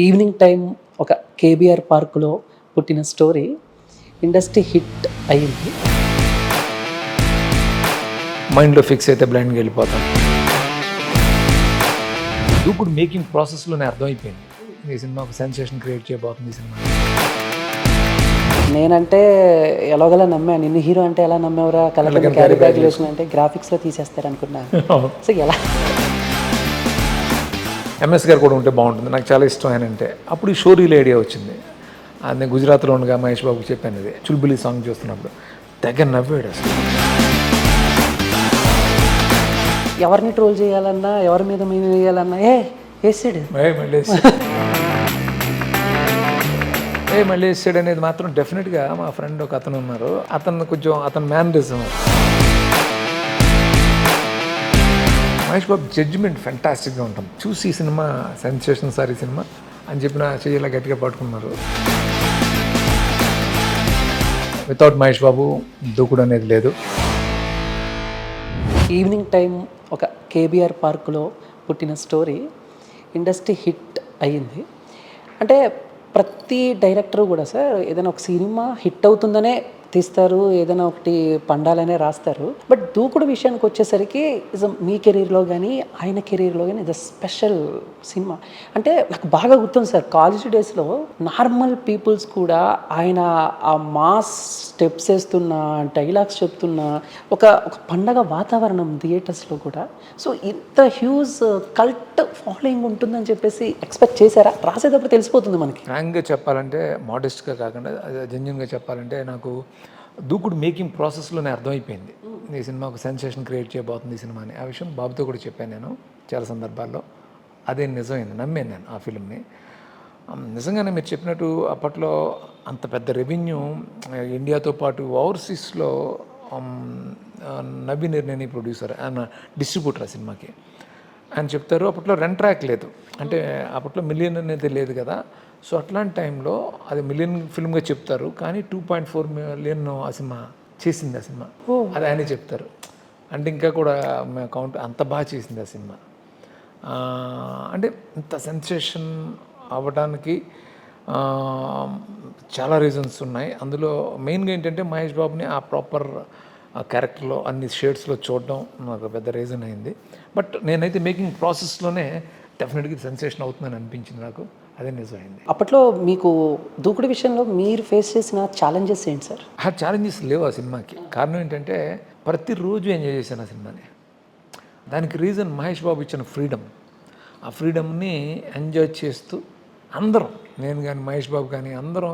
Evening time ఒక KBR పార్కులో పుట్టిన స్టోరీ ఇండస్ట్రీ హిట్ అయ్యింది. మైండ్లో ఫిక్స్ అయితే బ్లైండ్గా వెళ్ళిపోతాం. దూకుడు మేకింగ్ ప్రాసెస్లోనే అర్థమైపోయింది ఈ సినిమా ఒక సెన్సేషన్ క్రియేట్ చేయబోతుంది. ఈ సినిమా నేనంటే ఎలాగోలా నమ్మాను, నిన్ను హీరో అంటే ఎలా నమ్మేవరా, కలర్ క్యాలిక్యులేషన్ అంటే గ్రాఫిక్స్లో తీసేస్తారు అనుకున్నాను. సో ఎలా ఎంఎస్ గారు కూడా ఉంటే బాగుంటుంది, నాకు చాలా ఇష్టం ఆయన అంటే. అప్పుడు ఈ షోరీల ఐడియా వచ్చింది. అది నేను గుజరాత్లో ఉండగా మహేష్ బాబుకి చెప్పాను. ఇది చుల్బులి సాంగ్ చూస్తున్నప్పుడు దగ్గర నవ్వాడు అసలు. ఎవరిని ట్రోల్ చేయాలన్నా, ఎవరి మీద మేము వేయాలన్నా వేసాడు మళ్ళీ వేసాడు అనేది మాత్రం డెఫినెట్గా మా ఫ్రెండ్ ఒక అతను ఉన్నారు, అతను మేనరిజం. మహేష్ బాబు జడ్జిమెంట్ ఫెంటాస్టిక్గా ఉంటుంది. చూసి ఈ సినిమా సెన్సేషన్ సార్ ఈ సినిమా అని చెప్పిన చెయ్యిలా గట్టిగా పట్టుకున్నారు. వితౌట్ మహేష్ బాబు దూకుడు అనేది లేదు. ఈవినింగ్ టైం ఒక కేబీఆర్ పార్కులో పుట్టిన స్టోరీ ఇండస్ట్రీ హిట్ అయ్యింది. అంటే ప్రతి డైరెక్టర్ కూడా సార్ ఏదైనా ఒక సినిమా హిట్ అవుతుందనే తీస్తారు, ఏదైనా ఒకటి పండాలనే రాస్తారు. బట్ దూకుడు విషయానికి వచ్చేసరికి మీ కెరీర్లో కానీ ఆయన కెరీర్లో కానీ ఇది స్పెషల్ సినిమా. అంటే నాకు బాగా గుర్తుంది సార్, కాలేజ్ డేస్లో నార్మల్ పీపుల్స్ కూడా ఆయన ఆ మాస్ స్టెప్స్ వేస్తున్న, డైలాగ్స్ చెప్తున్న ఒక పండగ వాతావరణం థియేటర్స్లో కూడా. సో ఇంత హ్యూజ్ కల్ట్ ఫాలోయింగ్ ఉంటుందని చెప్పేసి ఎక్స్పెక్ట్ చేశారా? రాసేటప్పుడు తెలిసిపోతుంది మనకి. ఫ్రాంక్గా చెప్పాలంటే, మోడెస్ట్గా కాకుండా జెన్యున్గా చెప్పాలంటే, నాకు దూకుడు మేకింగ్ ప్రాసెస్లోనే అర్థమైపోయింది ఈ సినిమా ఒక సెన్సేషన్ క్రియేట్ చేయబోతుంది ఈ సినిమా అని. ఆ విషయం బాబుతో కూడా చెప్పాను నేను చాలా సందర్భాల్లో. అదే నిజమైంది, నమ్మాను నేను ఆ ఫిల్మ్ని. నిజంగానే మీరు చెప్పినట్టు అప్పట్లో అంత పెద్ద రెవెన్యూ ఇండియాతో పాటు ఓవర్సీస్లో నబీ నిర్ణయని ప్రొడ్యూసర్, ఆయన డిస్ట్రిబ్యూటర్ ఆ సినిమాకి. ఆయన చెప్తారు అప్పట్లో రెంట్ ట్రాక్ లేదు, అంటే అప్పట్లో మిలియన్ అనేది లేదు కదా. సో అట్లాంటి టైంలో అది మిలియన్ ఫిల్మ్గా చెప్తారు, కానీ 2.4 మిలియన్ ఆ సినిమా చేసింది. ఆ సినిమా అది ఆయనే చెప్తారు. అంటే ఇంకా కూడా కౌంట్ అంత బాగా చేసింది ఆ సినిమా. అంటే ఇంత సెన్సేషన్ అవ్వడానికి చాలా రీజన్స్ ఉన్నాయి. అందులో మెయిన్గా ఏంటంటే మహేష్ బాబుని ఆ ప్రాపర్ క్యారెక్టర్లో అన్ని షేడ్స్లో చూడడం నాకు పెద్ద రీజన్ అయింది. బట్ నేనైతే మేకింగ్ ప్రాసెస్లోనే డెఫినెట్గా సెన్సేషన్ అవుతుందని అనిపించింది నాకు. అదే నిజమైంది. అప్పట్లో మీకు దూకుడు విషయంలో మీరు ఫేస్ చేసిన ఛాలెంజెస్ ఏంటి సార్? ఆ ఛాలెంజెస్ లేవు ఆ సినిమాకి. కారణం ఏంటంటే ప్రతిరోజు ఎంజాయ్ చేశాను ఆ సినిమాని. దానికి రీజన్ మహేష్ బాబు ఇచ్చిన ఫ్రీడమ్. ఆ ఫ్రీడమ్ని ఎంజాయ్ చేస్తూ అందరం, నేను కానీ మహేష్ బాబు కానీ అందరం,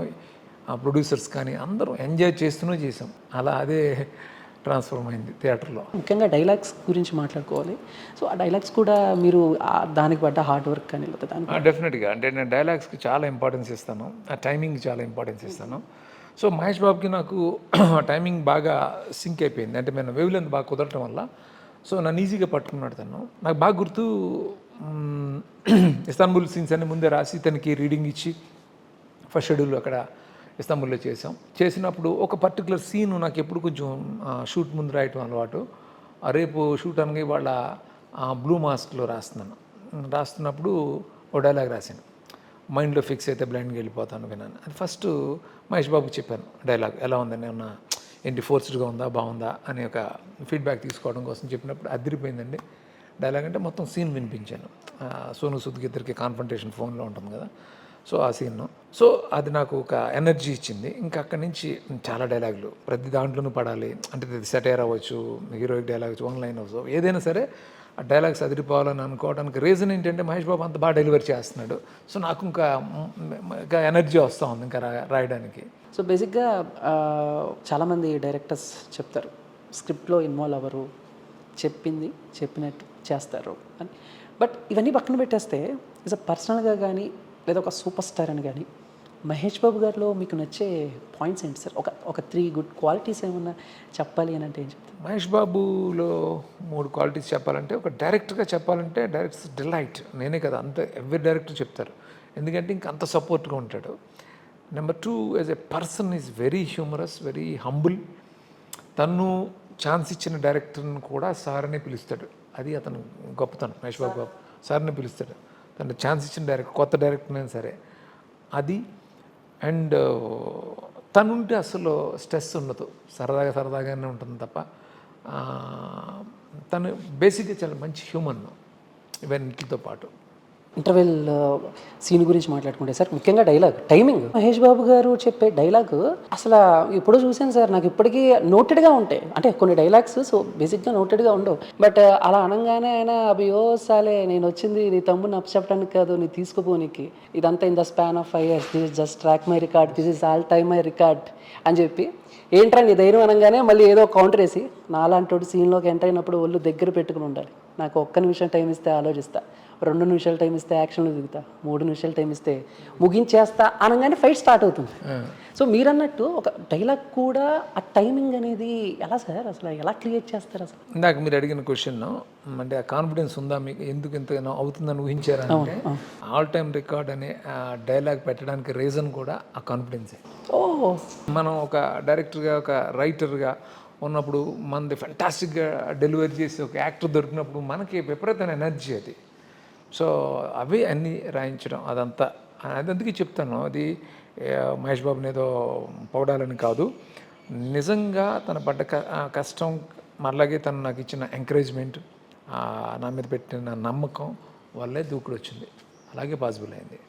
ఆ ప్రొడ్యూసర్స్ కానీ అందరం ఎంజాయ్ చేస్తూనే చేసాం. అలా అదే ట్రాన్స్ఫార్మ్ అయింది థియేటర్లో. ముఖ్యంగా డైలాగ్స్ గురించి మాట్లాడుకోవాలి. సో ఆ డైలాగ్స్ కూడా మీరు దానికి పడ్డ హార్డ్ వర్క్ కానీ లేకపోతే డెఫినెట్గా అంటే నేను డైలాగ్స్కి చాలా ఇంపార్టెన్స్ ఇస్తాను, ఆ టైమింగ్కి చాలా ఇంపార్టెన్స్ ఇస్తాను. సో మహేష్ బాబుకి నాకు టైమింగ్ బాగా సింక్ అయిపోయింది. అంటే నేను వేవ్ లెంత్ బాగా కుదరటం వల్ల సో నన్ను ఈజీగా పట్టుకున్నాడు తను. నాకు బాగా గుర్తు, ఇస్తాన్బుల్ సీన్స్ అన్ని ముందే రాసి తనకి రీడింగ్ ఇచ్చి ఫస్ట్ షెడ్యూల్ అక్కడ ఇస్తాంబుల్లో చేసినప్పుడు ఒక పర్టికులర్ సీను నాకు ఎప్పుడు కొంచెం షూట్ ముందు రాయటం అలవాటు. రేపు షూట్ అనగా వాళ్ళ బ్లూ మాస్క్లో రాస్తున్నప్పుడు ఓ డైలాగ్ రాశాను, మైండ్లో ఫిక్స్ అయితే బ్లైండ్గా వెళ్ళిపోతాను విన్నాను. అది ఫస్ట్ మహేష్ బాబుకి చెప్పాను డైలాగ్ ఎలా ఉందని, ఏమన్నా ఏంటి ఫోర్స్డ్గా ఉందా బాగుందా అని ఒక ఫీడ్బ్యాక్ తీసుకోవడం కోసం చెప్పినప్పుడు అదిరిపోయిందండి డైలాగ్. అంటే మొత్తం సీన్ వినిపించాను. సోను సూద్కి ఇద్దరికి కాన్ఫంటేషన్ ఫోన్లో ఉంటుంది కదా, సో ఆ సీన్ను. సో అది నాకు ఒక ఎనర్జీ ఇచ్చింది. ఇంకా అక్కడి నుంచి చాలా డైలాగులు ప్రతి దాంట్లోనూ పడాలి. అంటే సెటైర్ అవ్వచ్చు, హీరోయిక్ డైలాగ్ అవ్వచ్చు, వన్ లైన్ అవ్వచ్చు, ఏదైనా సరే ఆ డైలాగ్స్ అదిరిపోవాలని అనుకోవడానికి రీజన్ ఏంటంటే మహేష్ బాబు అంత బాగా డెలివరీ చేస్తున్నాడు. సో నాకు ఇంకా ఎనర్జీ వస్తూ ఉంది ఇంకా రాయడానికి. సో బేసిక్గా చాలామంది డైరెక్టర్స్ చెప్తారు స్క్రిప్ట్లో ఇన్వాల్వ్ అవ్వరు, చెప్పింది చెప్పినట్టు చేస్తారు అని. బట్ ఇవన్నీ పక్కన పెట్టేస్తే ఇస్ పర్సనల్గా కానీ లేదా ఒక సూపర్ స్టార్ అని కానీ మహేష్ బాబు గారిలో మీకు నచ్చే పాయింట్స్ ఏంటి సార్? ఒక 3 గుడ్ క్వాలిటీస్ ఏమన్నా చెప్పాలి అని అంటే ఏం చెప్తారు? మహేష్ బాబులో 3 క్వాలిటీస్ చెప్పాలంటే, ఒక డైరెక్టర్గా చెప్పాలంటే డైరెక్టర్స్ డిలైట్. నేనే కదా, అంత ఎవ్రీ డైరెక్టర్ చెప్తారు, ఎందుకంటే ఇంక అంత సపోర్ట్గా ఉంటాడు. Number 2, as a person is very humorous, very humble. తను ఛాన్స్ ఇచ్చిన డైరెక్టర్ని కూడా సార్ అనే పిలుస్తాడు. అది అతను గొప్పతనం. మహేష్ బాబు సార్ని పిలుస్తాడు. తను ఛాన్స్ ఇచ్చిన డైరెక్టర్, కొత్త డైరెక్టర్ అయినా సరే అది. అండ్ తనుంటే అసలు స్ట్రెస్ ఉండదు, సరదాగానే ఉంటుంది తప్ప తను బేసిక్గా చాలా మంచి హ్యూమన్ ఇవన్నిటితో పాటు. ఇంటర్వెల్ సీన్ గురించి మాట్లాడుకుంటే సార్, ముఖ్యంగా డైలాగ్ టైమింగ్, మహేష్ బాబు గారు చెప్పే డైలాగ్ అసలు ఎప్పుడో చూశాను సార్, నాకు ఇప్పటికీ నోటెడ్గా ఉంటాయి. అంటే కొన్ని డైలాగ్స్ సో బేసిక్గా నోటెడ్గా ఉండవు, బట్ అలా అనగానే ఆయన అభియో సాలే, నేను వచ్చింది నీ తమ్ముని అప్పచెప్పడానికి కాదు, నీ తీసుకుపోనికి, ఇదంతా in the span of 5 years, this is just track my record, this is all time my record అని చెప్పి, ఏంట్రా నీ ధైర్యం అనగానే మళ్ళీ ఏదో కౌంటర్ వేసి, నాలాంటి సీన్లోకి ఎంటర్ అయినప్పుడు ఒళ్ళు దగ్గర పెట్టుకుని ఉండాలి, నాకు ఒక్క నిమిషం టైం ఇస్తే ఆలోచిస్తా, 2 నిమిషాలు టైం ఇస్తే యాక్షన్లో దిగుతా, 3 నిమిషాలు టైం ఇస్తే ముగించేస్తా అనగానే ఫైట్ స్టార్ట్ అవుతుంది. సో మీరు అన్నట్టు ఒక డైలాగ్ కూడా ఆ టైమింగ్ అనేది ఎలా సార్, అసలు ఎలా క్రియేట్ చేస్తారు అసలు? ఇందాక మీరు అడిగిన క్వశ్చన్ అంటే ఆ కాన్ఫిడెన్స్ ఉందా మీకు, ఎందుకు ఇంత అవుతుందని ఊహించారా అంటే, ఆల్ టైమ్ రికార్డ్ అనే డైలాగ్ పెట్టడానికి రీజన్ కూడా ఆ కాన్ఫిడెన్సే. ఓ, మనం ఒక డైరెక్టర్గా, ఒక రైటర్గా ఉన్నప్పుడు మనది ఫెంటాస్టిక్గా డెలివరీ చేసి ఒక యాక్టర్ దొరికినప్పుడు మనకి విపరీతమైన ఎనర్జీ అది. సో అవి అన్నీ రాయించడం అదంతా, అందుకే చెప్తాను, అది మహేష్ బాబుని ఏదో పొగడాలని కాదు, నిజంగా తన పడ్డ కష్టం, అలాగే తను నాకు ఇచ్చిన ఎంకరేజ్మెంట్, నా మీద పెట్టిన నమ్మకం వల్లే దూకుడు వచ్చింది, అలాగే పాసిబుల్ అయింది.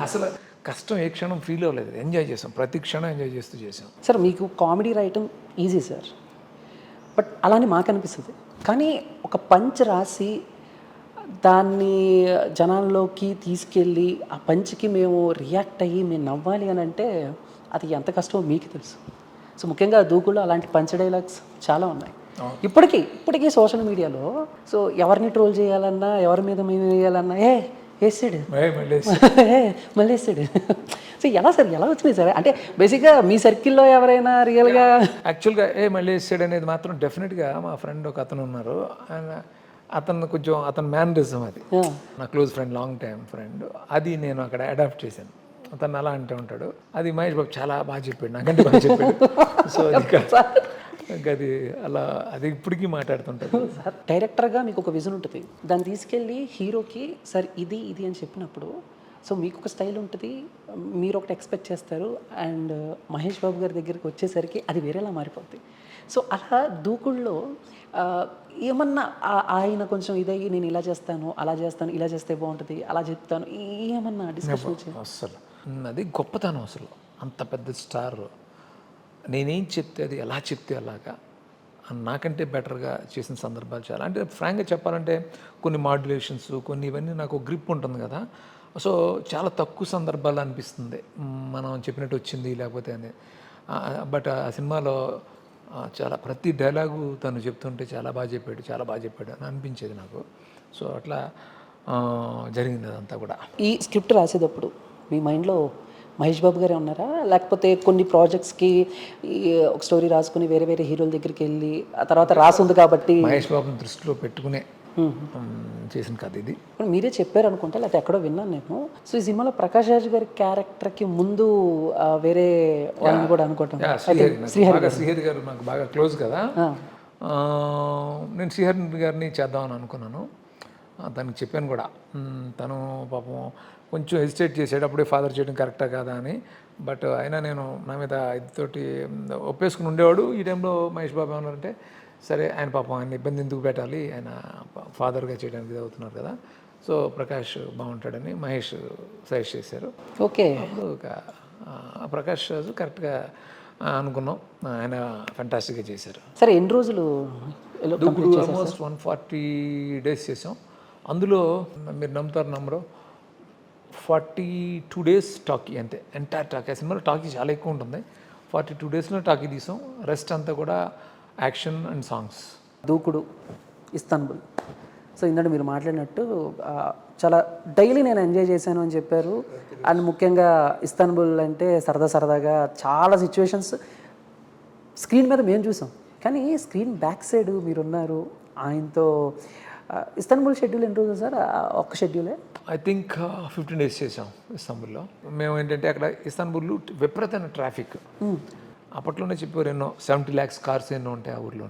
అసలు కష్టం ఏ క్షణం ఫీల్ అవ్వలేదు, ఎంజాయ్ చేసాం, ప్రతి క్షణం ఎంజాయ్ చేస్తూ చేసాం. సార్ మీకు కామెడీ రాయటం ఈజీ సార్, బట్ అలానే మాకు అనిపిస్తుంది, కానీ ఒక పంచ్ రాసి దాన్ని జనాల్లోకి తీసుకెళ్ళి ఆ పంచ్కి మేము రియాక్ట్ అయ్యి మేము నవ్వాలి అని అంటే అది ఎంత కష్టమో మీకు తెలుసు. సో ముఖ్యంగా దూకుల్లో అలాంటి పంచ్ డైలాగ్స్ చాలా ఉన్నాయి ఇప్పటికీ సోషల్ మీడియాలో. సో ఎవరిని ట్రోల్ చేయాలన్నా, ఎవరి మీద మేము వేయాలన్నా, వేసాడు మళ్ళీ వేసాడు. సో ఎలా సార్, ఎలా వచ్చింది సార్? అంటే బేసిక్గా మీ సర్కిల్లో ఎవరైనా రియల్గా యాక్చువల్గా మళ్ళీ వేసాడు అనేది మాత్రం డెఫినెట్గా మా ఫ్రెండ్ ఒక అతను ఉన్నారు, ఆయన అతను కొంచెం అతని మేనరిజం అది, నా close friend, long time friend, అది నేను అక్కడ అడాప్ట్ చేశాను. అతను అలా అంటూ ఉంటాడు, అది మహేష్ బాబు చాలా బాగా చెప్పాడు, నాకంటే బాగా చెప్పాడు. సో అది అలా, అది ఇప్పటికీ మాట్లాడుతుంటాడు. సార్ డైరెక్టర్గా మీకు ఒక విజన్ ఉంటుంది, దాన్ని తీసుకెళ్ళి హీరోకి సార్ ఇది అని చెప్పినప్పుడు, సో మీకు ఒక స్టైల్ ఉంటుంది, మీరు ఒకటి ఎక్స్పెక్ట్ చేస్తారు, అండ్ మహేష్ బాబు గారి దగ్గరికి వచ్చేసరికి అది వేరేలా మారిపోద్ది. సో అలా దూకుల్లో ఏమన్నా ఆయన కొంచెం ఇదయ్యి, నేను ఇలా చేస్తాను, అలా చేస్తాను, ఇలా చేస్తే బాగుంటుంది, అలా చెప్తాను, ఏమన్నా డిస్కషన్? అసలు అది గొప్పతనం, అసలు అంత పెద్ద స్టార్ నేనేం చెప్తే అది, ఎలా చెప్తే అలాగా, నాకంటే బెటర్గా చేసిన సందర్భాలు చాలా. అంటే ఫ్రాంక్గా చెప్పాలంటే కొన్ని మాడ్యులేషన్స్, కొన్ని ఇవన్నీ నాకు గ్రిప్ ఉంటుంది కదా, సో చాలా తక్కువ సందర్భాలు అనిపిస్తుంది మనం చెప్పినట్టు వచ్చింది లేకపోతే అని. బట్ ఆ సినిమాలో చాలా ప్రతి డైలాగు తను చెప్తుంటే చాలా బాగా చెప్పాడు అని అనిపించేది నాకు. సో అట్లా జరిగింది అదంతా కూడా. ఈ స్క్రిప్ట్ రాసేటప్పుడు మీ మైండ్లో మహేష్ బాబు గారే ఉన్నారా, లేకపోతే కొన్ని ప్రాజెక్ట్స్కి ఒక స్టోరీ రాసుకుని వేరే హీరోల దగ్గరికి వెళ్ళి ఆ తర్వాత రాసుంది కాబట్టి మహేష్ బాబుని దృష్టిలో పెట్టుకునే చేసిన కథ ఇది? మీరే చెప్పారు అనుకుంటా, లేకపోతే ఎక్కడో విన్నాను నేను. సో ఈ సినిమాలో ప్రకాష్ రాజ్ గారి క్యారెక్టర్కి ముందు వేరే వాళ్ళని కూడా అనుకోవటం, శ్రీహరి గారు నాకు బాగా క్లోజ్ కదా, నేను శ్రీహరి గారిని చేద్దామని అనుకున్నాను. తనకి చెప్పాను కూడా, తను పాపం కొంచెం హెసిటేట్ చేసాడు, అప్పుడే ఫాదర్ చేయడం కరెక్టా కాదా అని. బట్ అయినా నేను నా మీద ఇదితోటి ఒప్పేసుకుని ఉండేవాడు. ఈ టైంలో మహేష్ బాబు ఏమన్నారంటే, సరే ఆయన పాపం ఆయన ఇబ్బంది ఎందుకు పెట్టాలి, ఆయన ఫాదర్గా చేయడానికి ఇది అవుతున్నారు కదా, సో ప్రకాష్ బాగుంటాడని మహేష్ సజెస్ట్ చేశారు. ఓకే, అప్పుడు ఒక ప్రకాష్ రాజు కరెక్ట్గా అనుకున్నాం, ఆయన ఫెంటాస్టిక్గా చేశారు. సరే ఎన్ని రోజులు? దూకుడు ఆల్మోస్ట్ 140 days చేసాం. అందులో మీరు నమ్మరు 42 days టాకీ, అంతే ఎంటైర్ టాకీ. ఆ సినిమాలో టాకీ చాలా ఎక్కువ ఉంటుంది. 42 daysలో టాకీ తీసాం, రెస్ట్ అంతా కూడా యాక్షన్ అండ్ సాంగ్స్. దూకుడు, ఇస్తాన్బుల్, సో ఇందాక మీరు మాట్లాడినట్టు చాలా డైలీ నేను ఎంజాయ్ చేశాను అని చెప్పారు. అండ్ ముఖ్యంగా ఇస్తాన్బుల్ అంటే సరదాగా చాలా సిచ్యువేషన్స్ స్క్రీన్ మీద మేము చూసాం, కానీ స్క్రీన్ బ్యాక్ సైడ్ మీరున్నారు ఆయనతో. ఇస్తాన్బుల్ షెడ్యూల్ ఎన్ని రోజులు సార్? ఒక్క షెడ్యూలే ఐ థింక్ 15 days చేసాం ఇస్తాన్బుల్లో. మేము ఏంటంటే అక్కడ ఇస్తాన్బుల్ విపరీతమైన ట్రాఫిక్, అప్పట్లోనే చెప్పారు ఎన్నో 70 lakhs కార్స్ ఎన్నో ఉంటాయి ఆ ఊర్లో.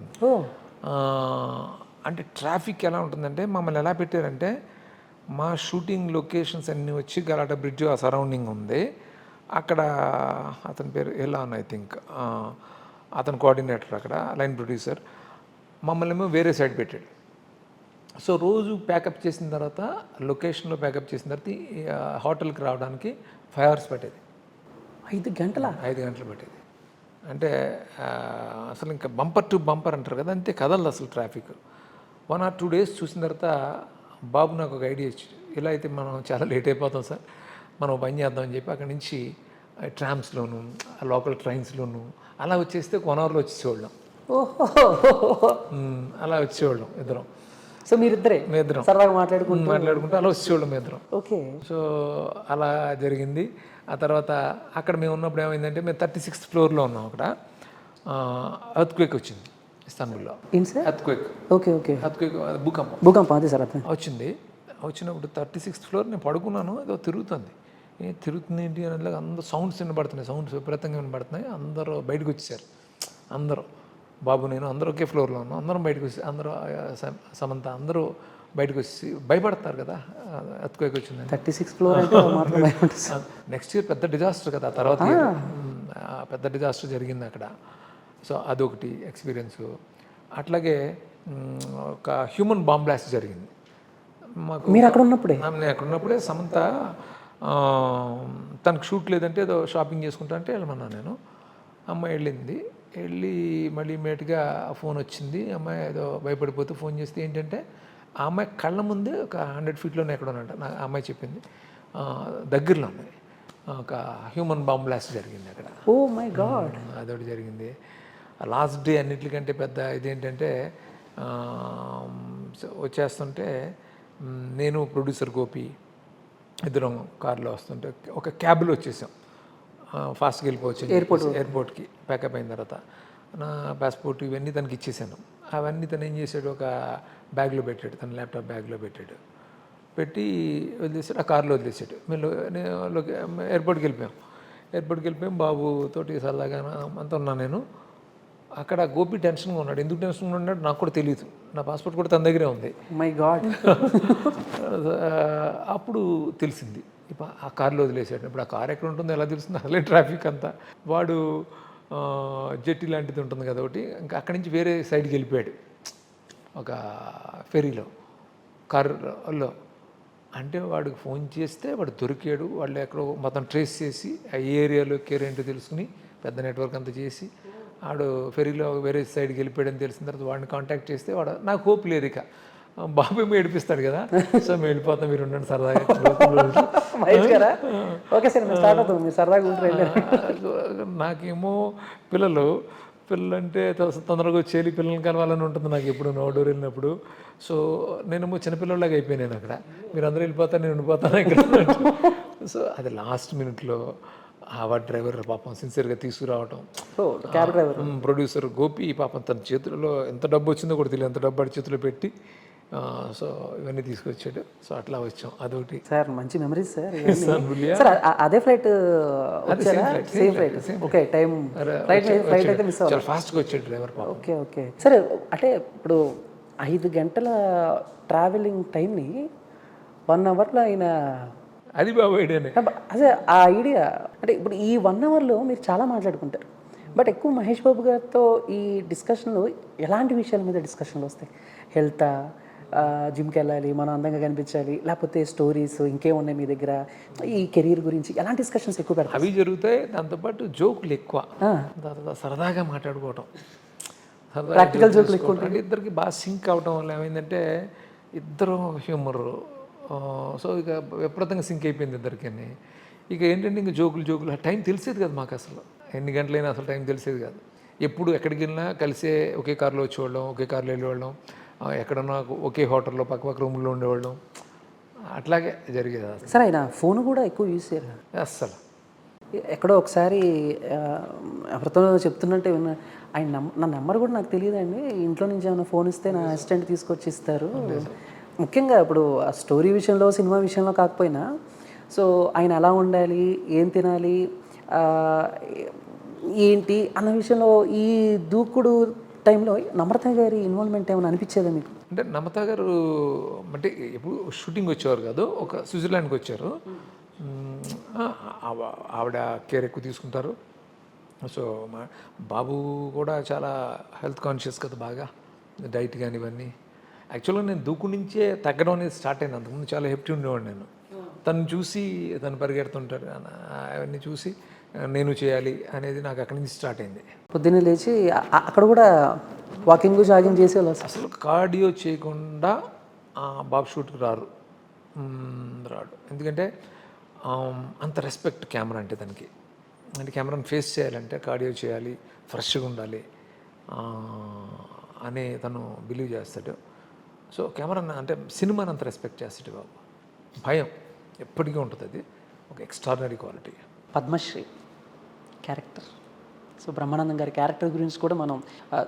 అంటే ట్రాఫిక్ ఎలా ఉంటుందంటే, మమ్మల్ని ఎలా పెట్టారంటే మా షూటింగ్ లొకేషన్స్ అన్నీ వచ్చి గలాట బ్రిడ్జ్ ఆ సరౌండింగ్ ఉంది. అక్కడ అతని పేరు ఎలాన్ ఐ థింక్, అతను కోఆర్డినేటర్ అక్కడ లైన్ ప్రొడ్యూసర్. మమ్మల్ని ఏమో వేరే సైడ్ పెట్టాడు. సో రోజు ప్యాకప్ చేసిన తర్వాత లొకేషన్లో ప్యాకప్ చేసిన తర్వాత హోటల్కి రావడానికి 5 hours పట్టేది. 5 గంటల 5 గంటలు పట్టేది. అంటే అసలు ఇంకా బంపర్ టు బంపర్ అంటారు కదా, అంతే కదలదు అసలు ట్రాఫిక్. 1 or 2 days చూసిన తర్వాత బాబు నాకు ఒక ఐడియా ఇచ్చి, ఇలా అయితే మనం చాలా లేట్ అయిపోతాం సార్, మనం పని చేద్దామని చెప్పి అక్కడి నుంచి ట్రామ్స్లోను లోకల్ ట్రైన్స్లోను అలా వచ్చేస్తే 1 hourలో వచ్చేసేవాళ్ళం. ఓహో. అలా వచ్చేవాళ్ళం ఇద్దరం. సో మీరిద్దరే మేమిద్దరం సరదాగా మాట్లాడుకుంటూ అలా వచ్చేవాళ్ళం మేమిద్దరం. ఓకే. సో అలా జరిగింది. ఆ తర్వాత అక్కడ మేము ఉన్నప్పుడు ఏమైందంటే మేము 36th floorలో ఉన్నాం. అక్కడ ఎర్త్క్వేక్ వచ్చింది ఇస్తాన్బుల్లో. ఏంటి sir? Earthquake. Okay okay. Earthquake భూకంపం భూకంపం, అదే సార్ అర్థం. వచ్చింది. వచ్చినప్పుడు 36th floor నేను పడుకున్నాను, ఏదో తిరుగుతుంది. తిరుగుతుంది ఏంటి అని అందరూ సౌండ్స్ వినబడుతున్నాయి, సౌండ్స్ విపరీతంగా వినబడుతున్నాయి. అందరూ బయటకు వచ్చేసారు. అందరూ బాబు నేను అందరూ ఒకే ఫ్లోర్లో ఉన్నాం. అందరం బయటకు వచ్చి అందరూ సమంత అందరూ బయటకు వచ్చి భయపడతారు కదా ఎర్త్క్వేక్ వచ్చిందని. 36th floor అంటే మాత్రమే. నెక్స్ట్ ఇయర్ పెద్ద డిజాస్టర్ కదా, తర్వాత పెద్ద డిజాస్టర్ జరిగింది అక్కడ. సో అదొకటి ఎక్స్పీరియన్స్. అట్లాగే ఒక హ్యూమన్ బాంబ్ బ్లాస్ట్ జరిగింది మాకు. మీరు అక్కడ ఉన్నప్పుడే? నేను అక్కడ ఉన్నప్పుడే సమంత తనకు షూట్ లేదంటే ఏదో షాపింగ్ చేసుకుంటా అంటే వెళ్ళమన్నా నేను. అమ్మాయి వెళ్ళి మళ్ళీ ఇమీడియట్గా ఫోన్ వచ్చింది. అమ్మాయి ఏదో భయపడిపోతూ ఫోన్ చేస్తే ఏంటంటే ఆ అమ్మాయి కళ్ళ ముందే ఒక 100 feetలోనే ఎక్కడ ఉన్నట్ట నా అమ్మాయి చెప్పింది, దగ్గరలోనే ఒక హ్యూమన్ బాంబ్ బ్లాస్ట్ జరిగింది అక్కడ. Oh my God. అదొకటి జరిగింది. లాస్ట్ డే అన్నిటికంటే పెద్ద ఇదేంటంటే వచ్చేస్తుంటే నేను ప్రొడ్యూసర్ గోపి ఇద్దరం కార్లో వస్తుంటే ఒక క్యాబ్లో వచ్చేసాం. ఫాస్ట్గా వెళ్ళిపోవచ్చు ఎయిర్పోర్ట్కి. ప్యాకప్ అయిన తర్వాత నా పాస్పోర్ట్ ఇవన్నీ తనకి ఇచ్చేసాను. అవన్నీ తను ఏం చేశాడు, ఒక బ్యాగ్లో పెట్టాడు, తన ల్యాప్టాప్ బ్యాగ్లో పెట్టి వదిలేసాడు. ఆ కార్లో వదిలేసాడు. మేము ఎయిర్పోర్ట్కి వెళ్ళిపోయాం. బాబుతోటి సరదాగా అంతా ఉన్నాను నేను. అక్కడ గోపి టెన్షన్గా ఉన్నాడు. ఎందుకు టెన్షన్గా ఉన్నాడు నాకు కూడా తెలియదు. నా పాస్పోర్ట్ కూడా తన దగ్గరే ఉంది. My God. అప్పుడు తెలిసింది ఆ కార్లో వదిలేసాడు. ఇప్పుడు ఆ కార్ ఎక్కడ ఉంటుందో ఎలా తెలుస్తుంది, అసలే ట్రాఫిక్ అంతా. వాడు జెట్టి లాంటిది ఉంటుంది కదా ఒకటి, ఇంకా అక్కడి నుంచి వేరే సైడ్కి వెళ్ళిపోయాడు ఒక ఫెరీలో, కారులో. అంటే వాడికి ఫోన్ చేస్తే వాడు దొరికాడు. వాళ్ళు ఎక్కడో మొత్తం ట్రేస్ చేసి ఆ ఏరియాలో కేరేంటో తెలుసుకుని పెద్ద నెట్వర్క్ అంతా చేసి వాడు ఫెరీలో వేరే సైడ్కి వెళ్ళిపోయాడని తెలిసిన తర్వాత వాడిని కాంటాక్ట్ చేస్తే వాడు నాకు హోప్ లేదు ఇక, బాబు ఏమో ఏడిపిస్తాడు కదా, సో మేము వెళ్ళిపోతాం, మీరు ఉండండి సరదాగా. ఓకే సార్, మేము స్టార్ట్ అవుతాం, మీరు సరదాగా ఉంటారు. నాకేమో పిల్లలు అంటే తొందరగా వచ్చేయాలి, పిల్లల్ని కలవాలని ఉంటుంది నాకు ఎప్పుడు అవుట్డోర్ వెళ్ళినప్పుడు. సో నేనేమో చిన్నపిల్లలాగా అయిపోయినాను అక్కడ. మీరు అందరూ వెళ్ళిపోతాను, నేను ఉండిపోతాను ఇక్కడ. సో అది లాస్ట్ మినిట్లో వాడు డ్రైవర్ పాపం సిన్సియర్గా తీసుకురావటం, క్యాబ్ డ్రైవర్ ప్రొడ్యూసర్ గోపి పాపం తన చేతుల్లో ఎంత డబ్బు వచ్చిందో కూడా తెలియదు, ఎంత డబ్బు వాడి చేతిలో పెట్టి సో ఇవన్నీ తీసుకొచ్చాడు. సో అట్లా వచ్చాం. అదొకటి సార్, మంచి మెమరీస్ సార్. సార్ అదే flight same flight? Okay. Time flight అయితే మిస్ అవ్వాలి, ఫాస్ట్గా వచ్చాడు డ్రైవర్. Okay okay. సరే, అంటే ఇప్పుడు 5 గంటల ట్రావెలింగ్ టైంని 1 hourలో ఆయన, అది బాబు ఐడియానే. అదే ఆ ఐడియా. అంటే ఇప్పుడు ఈ 1 hourలో మీరు చాలా మాట్లాడుకుంటారు, బట్ ఎక్కువ మహేష్ బాబు గారితో ఈ డిస్కషన్లు ఎలాంటి విషయాల మీద డిస్కషన్లు వస్తాయి? హెల్తా, జిమ్కి వెళ్ళాలి, మనం అందంగా కనిపించాలి, లేకపోతే స్టోరీస్ ఇంకేమున్నాయి మీ దగ్గర, ఈ కెరీర్ గురించి ఎలాంటి డిస్కషన్స్ ఎక్కువ పెడతారు? అవి జరుగుతాయి. దాంతోపాటు జోకులు ఎక్కువ, సరదాగా మాట్లాడుకోవటం, ప్రాక్టికల్ జోకులు ఎక్కువ. అంటే ఇద్దరికి బాగా సింక్ అవడం వల్ల ఏమైందంటే ఇద్దరు హ్యూమర్, సో ఇక విపరీతంగా సింక్ అయిపోయింది ఇద్దరికి. ఇక ఏంటంటే ఇంక జోకులు టైం తెలిసేది కదా మాకు, అసలు ఎన్ని గంటలైనా అసలు టైం తెలిసేది కాదు. ఎప్పుడు ఎక్కడికి వెళ్ళినా కలిసే ఒకే కార్లో వచ్చేవాళ్ళం, ఒకే కార్లో వెళ్ళేవాళ్ళం, ఎక్కడన్నా ఒకే హోటల్లో పక్క రూమ్లో ఉండేవాళ్ళం, అట్లాగే జరిగేది అసలు. సరే, ఆయన ఫోన్ కూడా ఎక్కువ యూజ్ చేయరు అస్సలు. ఎక్కడో ఒకసారి ఎవరితో చెప్తున్నట్టే విన్నా, ఆయన నా నెంబర్ కూడా నాకు తెలియదండి, ఇంట్లో నుంచి ఏమైనా ఫోన్ ఇస్తే నా అసిస్టెంట్ తీసుకొచ్చి ఇస్తారు. ముఖ్యంగా ఇప్పుడు ఆ స్టోరీ విషయంలో, సినిమా విషయంలో కాకపోయినా, సో ఆయన ఎలా ఉండాలి, ఏం తినాలి, ఏంటి అన్న విషయంలో ఈ దూకుడు టైంలో నమ్రత గారి ఇన్వాల్వ్మెంట్ ఏమైనా అనిపించేదా మీకు? అంటే నమత గారు అంటే ఎప్పుడు షూటింగ్ వచ్చేవారు కాదు, ఒక స్విట్జర్లాండ్కి వచ్చారు. ఆవిడ కేర్ ఎక్కువ తీసుకుంటారు. సో మా బాబు కూడా చాలా హెల్త్ కాన్షియస్ కదా, బాగా డైట్ కానీ ఇవన్నీ. యాక్చువల్గా నేను దూకు నుంచే తగ్గడం అనేది స్టార్ట్ అయింది. అంతకుముందు చాలా హెప్టీ ఉండేవాడు నేను. తను చూసి తను పరిగెడుతుంటారు, అవన్నీ చూసి నేను చేయాలి అనేది నాకు అక్కడి నుంచి స్టార్ట్ అయింది. పొద్దున్నే లేచి అక్కడ కూడా వాకింగ్ జాగింగ్ చేసేవాళ్ళు సార్. అసలు కార్డియో చేయకుండా బాబు షూట్కి రాడు. ఎందుకంటే అంత రెస్పెక్ట్ కెమెరా అంటే దానికి. అంటే కెమెరాని ఫేస్ చేయాలంటే కార్డియో చేయాలి, ఫ్రెష్గా ఉండాలి అని తను బిలీవ్ చేస్తాడు. సో కెమెరా అంటే సినిమాని అంత రెస్పెక్ట్ చేస్తాడు బాబు. భయం ఎప్పటికీ ఉంటుంది, అది ఒక extraordinary quality. Padmashri character, so Brahmanandam గారి క్యారెక్టర్ గురించి కూడా మనం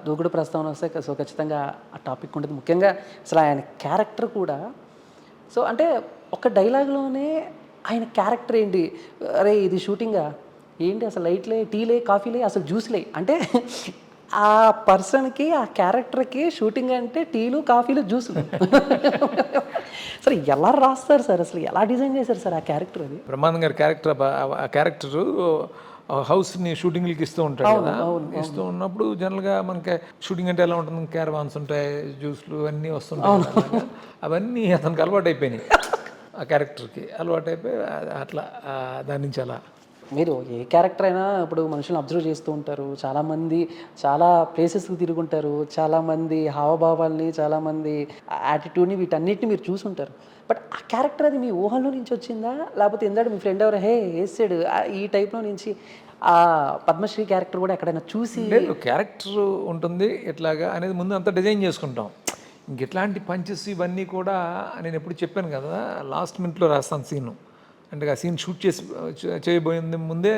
దూకుడు ప్రస్తావన వస్తే సో ఖచ్చితంగా ఆ టాపిక్ ఉంటుంది. ముఖ్యంగా అసలు ఆయన క్యారెక్టర్ కూడా, సో అంటే ఒక డైలాగ్లోనే ఆయన క్యారెక్టర్ ఏంటి, అరే ఇది షూటింగా ఏంటి, అసలు లైట్లే, టీలే, కాఫీలే, అసలు జ్యూస్లే, అంటే ఆ పర్సన్కి ఆ క్యారెక్టర్కి షూటింగ్ అంటే టీలు, కాఫీలు, జ్యూసులు. సరే ఎలా రాస్తారు సార్, అసలు ఎలా డిజైన్ చేశారు సార్ ఆ క్యారెక్టర్? అది బ్రహ్మానందం గారి క్యారెక్టర్, ఆ క్యారెక్టరు హౌస్ని షూటింగ్లకి ఇస్తూ ఉంటాడు కదా. ఇస్తూ ఉన్నప్పుడు జనరల్గా మనకి షూటింగ్ అంటే ఎలా ఉంటుంది, క్యారవాన్స్ ఉంటాయి, జ్యూస్లు అన్నీ వస్తుంటాయి. అవన్నీ అతనికి అలవాటు అయిపోయినాయి, ఆ క్యారెక్టర్కి అలవాటు అయిపోయి అట్లా దాని నుంచి అలా. మీరు ఏ క్యారెక్టర్ అయినా ఇప్పుడు మనుషులను అబ్జర్వ్ చేస్తూ ఉంటారు, చాలామంది చాలా ప్లేసెస్కి తిరుగుంటారు, చాలామంది హావభావాల్ని, చాలామంది యాటిట్యూడ్ని, వీటన్నిటిని మీరు చూసుంటారు. బట్ ఆ క్యారెక్టర్ అది మీ ఊహల్లో నుంచి వచ్చిందా, లేకపోతే ఎందుకంటే మీ ఫ్రెండ్ ఎవరు వేసాడు ఈ టైప్లో నుంచి ఆ పద్మశ్రీ క్యారెక్టర్ కూడా ఎక్కడైనా చూసి? లేదు, క్యారెక్టర్ ఉంటుంది ఎట్లాగా అనేది ముందు అంతా డిజైన్ చేసుకుంటాం. ఇంకెట్లాంటి పంచెస్ ఇవన్నీ కూడా నేను ఎప్పుడు చెప్పాను కదా, లాస్ట్ మినిట్లో రాస్తాను సీను. అంటే ఆ సీన్ షూట్ చేయబోయింది ముందే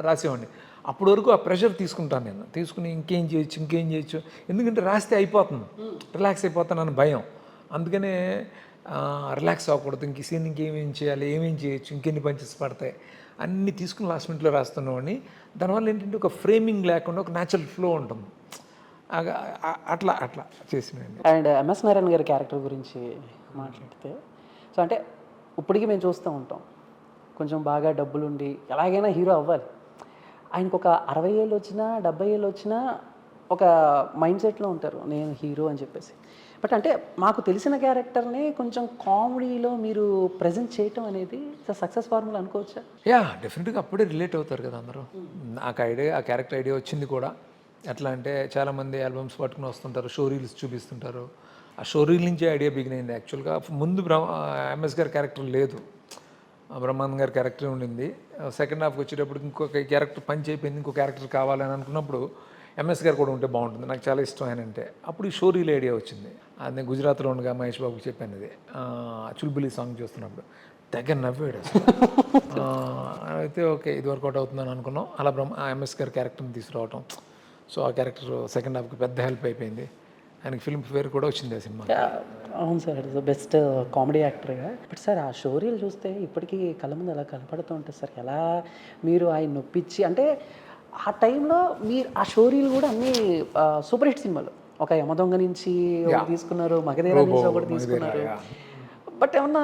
రాసేవాడిని. అప్పటి వరకు ఆ ప్రెషర్ తీసుకుంటాను నేను, తీసుకుని ఇంకేం చేయొచ్చు, ఎందుకంటే రాస్తే అయిపోతుంది, రిలాక్స్ అయిపోతాను అని భయం. అందుకనే రిలాక్స్ అవ్వకూడదు, ఇంక సీన్ ఇంకేమేం చేయాలి, ఏమేం చేయొచ్చు, ఇంకెన్ని పంచెస్ పడతాయి అన్నీ తీసుకుని లాస్ట్ మినిట్లో రాస్తున్నవాడిని. దానివల్ల ఏంటంటే ఒక ఫ్రేమింగ్ లేకుండా ఒక న్యాచురల్ ఫ్లో ఉంటుంది, అట్లా చేసినండి. అండ్ ఎంఎస్ నారాయణ గారి క్యారెక్టర్ గురించి మాట్లాడితే, సో అంటే ఇప్పటికీ మేము చూస్తూ ఉంటాం, కొంచెం బాగా డబ్బులుండి ఎలాగైనా హీరో అవ్వాలి. ఆయనకు ఒక 60 ఏళ్ళు వచ్చినా 70 ఏళ్ళు వచ్చినా ఒక మైండ్ సెట్లో ఉంటారు, నేను హీరో అని చెప్పేసి. బట్ అంటే మాకు తెలిసిన క్యారెక్టర్ని కొంచెం కామెడీలో మీరు ప్రజెంట్ చేయటం అనేది సక్సెస్ ఫార్ములా అనుకోవచ్చా? యా, డెఫినెట్గా అప్పుడే రిలేట్ అవుతారు కదా అందరూ. నాకు ఆ క్యారెక్టర్ ఐడియా వచ్చింది కూడా ఎట్లా అంటే, చాలామంది ఆల్బమ్స్ పట్టుకుని వస్తుంటారు, షో రీల్స్ చూపిస్తుంటారు. ఆ షో రీల్ నుంచే ఐడియా బిగిన్ అయింది. యాక్చువల్గా ముందు ఎంఎస్ గారి క్యారెక్టర్ లేదు, బ్రహ్మానందం గారి క్యారెక్టర్ ఉండింది. సెకండ్ హాఫ్కి వచ్చేటప్పుడు ఇంకొక క్యారెక్టర్ పని అయిపోయింది, ఇంకో క్యారెక్టర్ కావాలని అనుకున్నప్పుడు ఎంఎస్ గారు కూడా ఉంటే బాగుంటుంది, నాకు చాలా ఇష్టం ఆయన అంటే. అప్పుడు ఈ షో రీల్ ఐడియా వచ్చింది. అది నేను గుజరాత్లో ఉండగా మహేష్ బాబుకి చెప్పాను, ఇది చుల్బులి సాంగ్ చూస్తున్నప్పుడు దగ్గర నవ్వాడు అసలు. అయితే ఓకే, ఇది వర్కౌట్ అవుతుందని అనుకున్నాం. అలా ఎంఎస్ గారి క్యారెక్టర్ని తీసుకురావటం, సో ఆ క్యారెక్టర్ సెకండ్ హాఫ్కి పెద్ద హెల్ప్ అయిపోయింది. ఆయనకి ఫిల్మ్ఫేర్ కూడా వచ్చింది ఆ సినిమా. అవును సార్, బెస్ట్ కామెడీ యాక్టర్గా. బట్ సార్ ఆ షోరీలు చూస్తే ఇప్పటికీ కళ్ళ ముందు అలా కనపడుతూ ఉంటుంది సార్. ఎలా మీరు ఆయన నొప్పించి, అంటే ఆ టైంలో మీరు ఆ షోరీలు కూడా అన్నీ సూపర్ హిట్ సినిమాలు. ఒక యమదొంగ నుంచి ఒకటి తీసుకున్నారు, మగధీర నుంచి ఒకటి తీసుకున్నారు. బట్ ఏమన్నా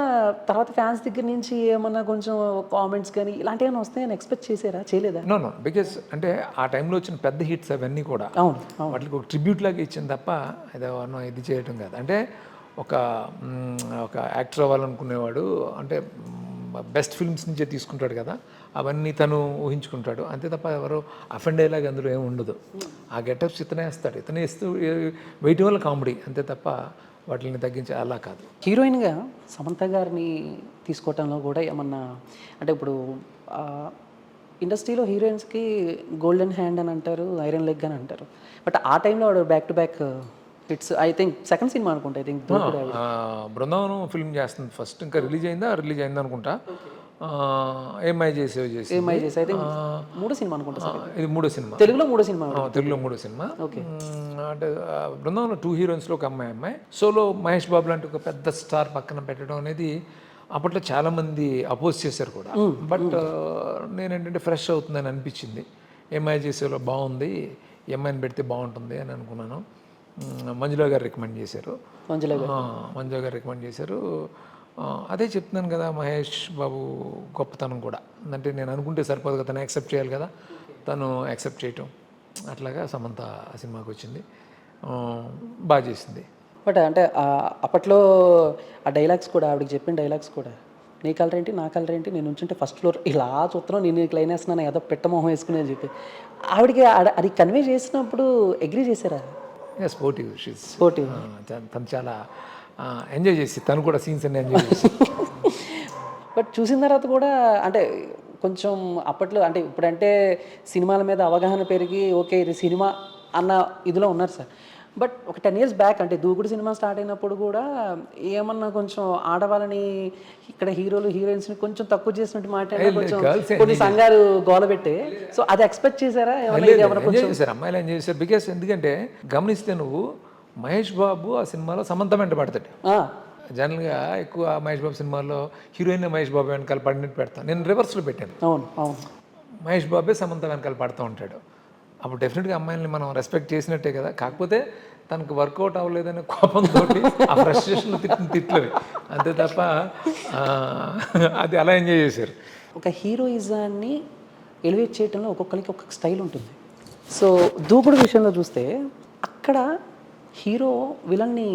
తర్వాత ఫ్యాన్స్ దగ్గర నుంచి ఏమన్నా కొంచెం కామెంట్స్ కానీ ఇలాంటివి ఏమైనా వస్తాయని ఎక్స్పెక్ట్ చేశారా, చేయలేదా? నో బికాజ్ అంటే ఆ టైంలో వచ్చిన పెద్ద హిట్స్ అవన్నీ కూడా వాటికి ఒక ట్రిబ్యూట్ లాగా ఇచ్చింది తప్ప ఏదో ఇది చేయటం కాదు. అంటే ఒక యాక్టర్ అవ్వాలనుకునేవాడు అంటే బెస్ట్ ఫిల్మ్స్ నుంచే తీసుకుంటాడు కదా, అవన్నీ తను ఊహించుకుంటాడు అంతే తప్ప ఎవరో అఫెండ్ అయ్యేలాగా అందులో ఏమి ఉండదు. ఆ గెటప్స్ ఇతనే ఇస్తూ వేయటం వల్ల కామెడీ అంతే తప్ప వాటిని తగ్గించే అలా కాదు. హీరోయిన్గా సమంత గారిని తీసుకోవటంలో కూడా ఏమన్నా, అంటే ఇప్పుడు ఇండస్ట్రీలో హీరోయిన్స్కి గోల్డెన్ హ్యాండ్ అని అంటారు, ఐరన్ లెగ్ అని అంటారు. బట్ ఆ టైంలో వాడు back to back hits, I think second cinema అనుకుంటా, ఐ థింక్ బృందావనం ఫిల్మ్ చేస్తుంది ఫస్ట్, ఇంకా రిలీజ్ అయింది అనుకుంటా. ఏమై చేసేవి అయితే మూడో సినిమా అనుకుంటా సార్, ఇది మూడో సినిమా, తెలుగులో మూడో సినిమా. ఓకే, అంటే బృందావనం 2 హీరోయిన్స్లో ఒక అమ్మాయి సోలో మహేష్ బాబు లాంటి ఒక పెద్ద స్టార్ పక్కన పెట్టడం అనేది అప్పట్లో చాలామంది అపోజ్ చేశారు కూడా. బట్ నేనేంటంటే ఫ్రెష్ అవుతుందని అనిపించింది, ఏమై చేసేలో బాగుంది, ఎంఐని పెడితే బాగుంటుంది అని అనుకున్నాను. మంజులా గారు రికమెండ్ చేశారు. మంజుల గారు. మంజులా గారు రికమెండ్ చేశారు. అదే చెప్తున్నాను కదా, మహేష్ బాబు గొప్పతనం కూడా అంటే నేను అనుకుంటే సరిపోదు కదా, తను యాక్సెప్ట్ చేయాలి కదా, తను యాక్సెప్ట్ చేయటం, అట్లాగా సమంత ఆ సినిమాకి వచ్చింది, బాగా చేసింది. బట్ అంటే అప్పట్లో ఆ డైలాగ్స్ కూడా ఆవిడకి చెప్పిన డైలాగ్స్ కూడా, నీ కలర్ ఏంటి నా కలర్ ఏంటి, నేను ఉంచుంటే ఫస్ట్ ఫ్లోర్ ఇలా చూస్తున్నావు, నేను నీకు లైన్ వేస్తున్నాను ఏదో పెట్టమోహం వేసుకుని అని చెప్పి ఆవిడకి అది కన్వే చేసినప్పుడు అగ్రీ చేశారా? Sportive she's, sportive. తను చాలా ఎంజాయ్ చేసి, తను కూడా సీన్స్ అన్ని ఎంజాయ్ చేసి. బట్ చూసిన తర్వాత కూడా అంటే కొంచెం అప్పట్లో అంటే ఇప్పుడంటే సినిమాల మీద అవగాహన పెరిగి ఓకే ఇది సినిమా అన్న ఇదిలో ఉన్నారు సార్. బట్ ఒక 10 years బ్యాక్ అంటే దూకుడు సినిమా స్టార్ట్ అయినప్పుడు కూడా ఏమన్నా కొంచెం ఆడవాళ్ళని ఇక్కడ హీరోలు హీరోయిన్స్ని కొంచెం తక్కువ చేసినట్టు మాట్లాడి కొంచెం కొన్ని సంఘాలు గోల పెట్టే, సో అది ఎక్స్పెక్ట్ చేశారా? ఎంజాయ్ చేశారు, అమ్మాయిలు ఎంజాయ్ చేశారు. బికాస్ ఎందుకంటే గమనిస్తే నువ్వు మహేష్ బాబు ఆ సినిమాలో సమంత వెంట పడతాడు. జనరల్గా ఎక్కువ మహేష్ బాబు సినిమాల్లో హీరోయిన్ మహేష్ బాబు వెనకాల పడినట్టు పెడతాను, నేను రివర్స్లో పెట్టాను. అవును అవును, మహేష్ బాబే సమంత వెనకాల పడుతూ ఉంటాడు. అప్పుడు డెఫినెట్గా అమ్మాయిల్ని మనం రెస్పెక్ట్ చేసినట్టే కదా. కాకపోతే తనకు వర్కౌట్ అవ్వలేదనే కోపంతో ఆ ఫ్రస్ట్రేషన్లో తిట్లవి అంతే తప్ప అది అలా ఎంజాయ్ చేశారు. ఒక హీరోయిజాన్ని ఎలివేట్ చేయడంలో ఒక్కొక్కరికి ఒక్కొక్క స్టైల్ ఉంటుంది. సో దూకుడు విషయంలో చూస్తే అక్కడ హీరో విలన్ని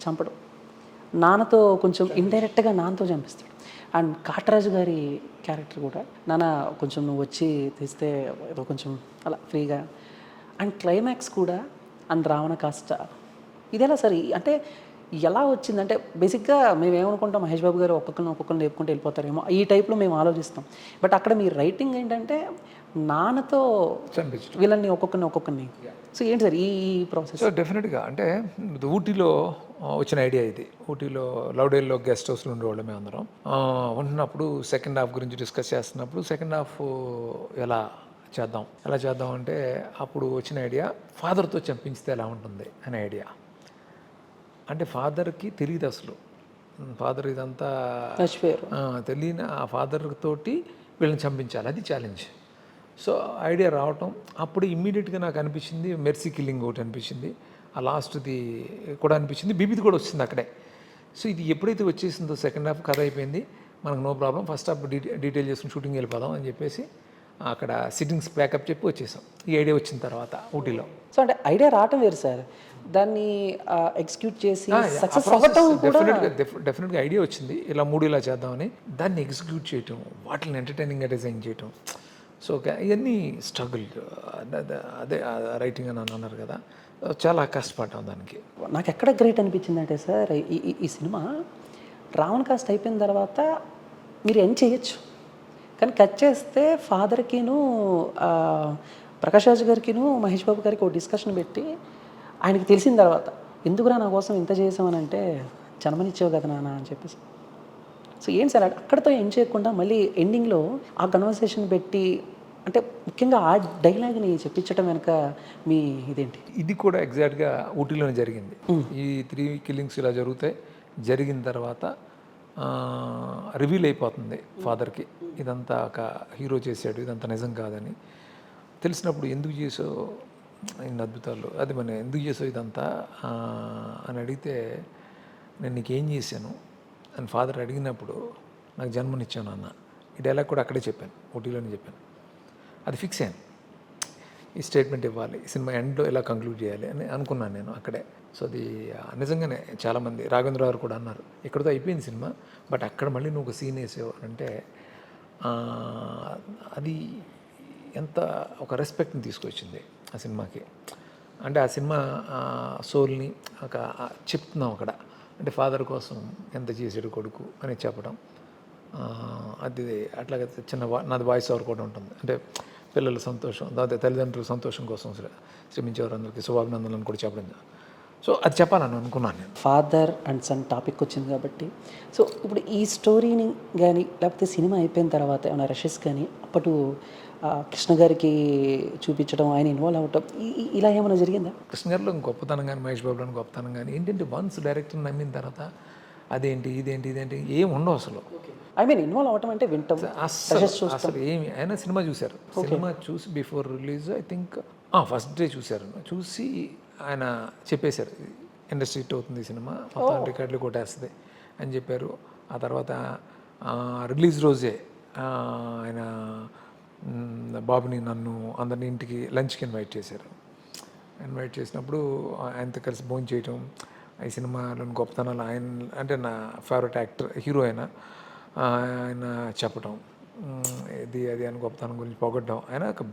చంపడం, నాన్నతో కొంచెం ఇండైరెక్ట్గా నాన్నతో చంపిస్తాడు. అండ్ కాటరాజు గారి క్యారెక్టర్ కూడా నాన్న కొంచెం నువ్వు వచ్చి తీస్తే ఏదో కొంచెం అలా ఫ్రీగా, అండ్ క్లైమాక్స్ కూడా అండ్ రావణ కాస్ట ఇదేలా సరే అంటే ఎలా వచ్చిందంటే బేసిక్గా మేము ఏమనుకుంటాం మహేష్ బాబు గారు ఒక్కొక్కరిని లేపుకుంటూ వెళ్ళిపోతారేమో ఈ టైప్లో మేము ఆలోచిస్తాం. బట్ అక్కడ మీ రైటింగ్ ఏంటంటే నాన్నతో వీళ్ళని ఒక్కొక్కరిని సో ఏంటి సార్ ఈ ప్రాసెస్? సో డెఫినెట్గా అంటే ఊటీలో వచ్చిన ఐడియా ఇది. ఊటీలో లౌడేల్లో గెస్ట్ హౌస్లో ఉండేవాళ్ళు మేము అందరం. ఉంటున్నప్పుడు సెకండ్ హాఫ్ గురించి డిస్కస్ చేస్తున్నప్పుడు సెకండ్ హాఫ్ ఎలా చేద్దాం అంటే అప్పుడు వచ్చిన ఐడియా ఫాదర్తో చంపించితే ఎలా ఉంటుంది అనే ఐడియా. అంటే ఫాదర్కి తెలియదు అసలు, ఫాదర్ ఇదంతా తెలియని ఆ ఫాదర్ తోటి వీళ్ళని చంపించాలి, అది ఛాలెంజ్. సో ఐడియా రావటం అప్పుడు ఇమ్మీడియట్గా నాకు అనిపించింది మెర్సీ కిల్లింగ్ ఒకటి అనిపించింది, ఆ లాస్ట్ది కూడా అనిపించింది, బీబీది కూడా వచ్చింది అక్కడే. సో ఇది ఎప్పుడైతే వచ్చేసిందో సెకండ్ హాఫ్ కథ అయిపోయింది, మనకు no problem, first half detail చేసుకుని షూటింగ్ వెళ్ళిపోదాం అని చెప్పేసి అక్కడ సిట్టింగ్స్ ప్యాకప్ చెప్పి వచ్చేసాం. ఈ ఐడియా వచ్చిన తర్వాత ఊటీలో. సో అంటే ఐడియా రావటం వేరు సార్, దాన్ని ఎగ్జిక్యూట్ చేసి సక్సెస్ అవ్వటం కూడా డెఫినెట్గా ఐడియా వచ్చింది, ఇలా 3 ఇలా చేద్దామని, దాన్ని ఎగ్జిక్యూట్ చేయటం, వాటిని ఎంటర్టైనింగ్గా డిజైన్ చేయటం. సో ఇవన్నీ స్ట్రగుల్, అదే రైటింగ్ అని అన్నారు కదా, చాలా కష్టపడ్డాం దానికి. నాకు ఎక్కడ గ్రేట్ అనిపించింది అంటే సార్ ఈ సినిమా రావణ కాస్ట్ అయిపోయిన తర్వాత మీరు ఏం చేయొచ్చు, కానీ కట్ చేస్తే ఫాదర్కిను ప్రకాష్ రాజ్ గారికిను మహేష్ బాబు గారికి ఒక డిస్కషన్ పెట్టి ఆయనకి తెలిసిన తర్వాత ఎందుకురా నా కోసం ఇంత చేసామని అంటే జన్మనిచ్చావు కదా నాన్న అని చెప్పేసి. సో ఏంటి సార్ అక్కడితో ఏం చేయకుండా మళ్ళీ ఎండింగ్లో ఆ కన్వర్సేషన్ పెట్టి అంటే ముఖ్యంగా ఆ డైలాగ్ని చెప్పించడం వెనక మీ ఇదేంటి? ఇది కూడా ఎగ్జాక్ట్గా ఊటీలోనే జరిగింది. ఈ 3 కిల్లింగ్స్ ఇలా జరిగిన తర్వాత రివీల్ అయిపోతుంది ఫాదర్కి, ఇదంతా ఒక హీరో చేశాడు, ఇదంతా నిజం కాదని తెలిసినప్పుడు ఎందుకు చేసావు ఇన్ని అద్భుతాలు, అది మన ఎందుకు చేసావు ఇదంతా అని అడిగితే నేను నీకేం చేశాను అని ఫాదర్ అడిగినప్పుడు నాకు జన్మనిచ్చాను అన్న, ఈ డైలాగ్ కూడా అక్కడే చెప్పాను, ఊటీలోనే చెప్పాను. అది ఫిక్స్ అయ్యాను, ఈ స్టేట్మెంట్ ఇవ్వాలి, ఈ సినిమా ఎండ్లో ఇలా కంక్లూడ్ చేయాలి అని అనుకున్నాను నేను అక్కడే. సో అది నిజంగానే చాలామంది రాఘవేంద్ర గారు కూడా అన్నారు ఇక్కడితో అయిపోయింది సినిమా, బట్ అక్కడ మళ్ళీ నువ్వు ఒక సీన్ వేసావు అంటే అది ఎంత ఒక రెస్పెక్ట్ని తీసుకొచ్చింది ఆ సినిమాకి. అంటే ఆ సినిమా సోల్ని ఒక చెప్తున్నాం అక్కడ, అంటే ఫాదర్ కోసం ఎంత చేసాడు కొడుకు అని చెప్పడం. అది అట్లాగే నాది వాయిస్ ఓవర్ కూడా ఉంటుంది, అంటే పిల్లల సంతోషం, దాని తల్లిదండ్రుల సంతోషం కోసం శ్రమించేవారు అందరికీ శుభాభినందనలు కూడా చెప్పడం. సో అది చెప్పాలని అనుకున్నాను నేను. ఫాదర్ అండ్ సన్ టాపిక్ వచ్చింది కాబట్టి, సో ఇప్పుడు ఈ స్టోరీని కానీ లేకపోతే సినిమా అయిపోయిన తర్వాత ఏమైనా రషెస్ కానీ అప్పటి కృష్ణ గారికి చూపించడం, ఆయన ఇన్వాల్వ్ అవ్వటం ఇలా ఏమైనా జరిగిందా? కృష్ణ గారిలో గొప్పతనం కానీ మహేష్ బాబులో గొప్పతనం కానీ ఏంటంటే వన్స్ డైరెక్టర్ నమ్మిన తర్వాత అదేంటి ఇదేంటి ఏం ఉండవు అసలు. ఐ మీన్ ఇన్వాల్వ్ అవ్వటం అంటే వింటాం అసలు ఏమి, ఆయన సినిమా చూశారు, సినిమా చూసి before release I think first day చూశారు, చూసి ఆయన చెప్పేశారు, ఇండస్ట్రీ హిట్ అవుతుంది ఈ సినిమా, మొత్తం రికార్డులు కొట్టేస్తుంది అని చెప్పారు. ఆ తర్వాత రిలీజ్ రోజే ఆయన బాబుని, నన్ను, అందరిని ఇంటికి లంచ్కి ఇన్వైట్ చేశారు. ఇన్వైట్ చేసినప్పుడు ఆయనతో కలిసి భోజనం చేయటం, ఈ సినిమాలోని గొప్పతనాలు, ఆయన అంటే నా ఫేవరెట్ యాక్టర్, హీరో ఆయన చెప్పటం, ఇది అది అని గొప్పతనం గురించి పొగడ్డం. ఆయన ఒక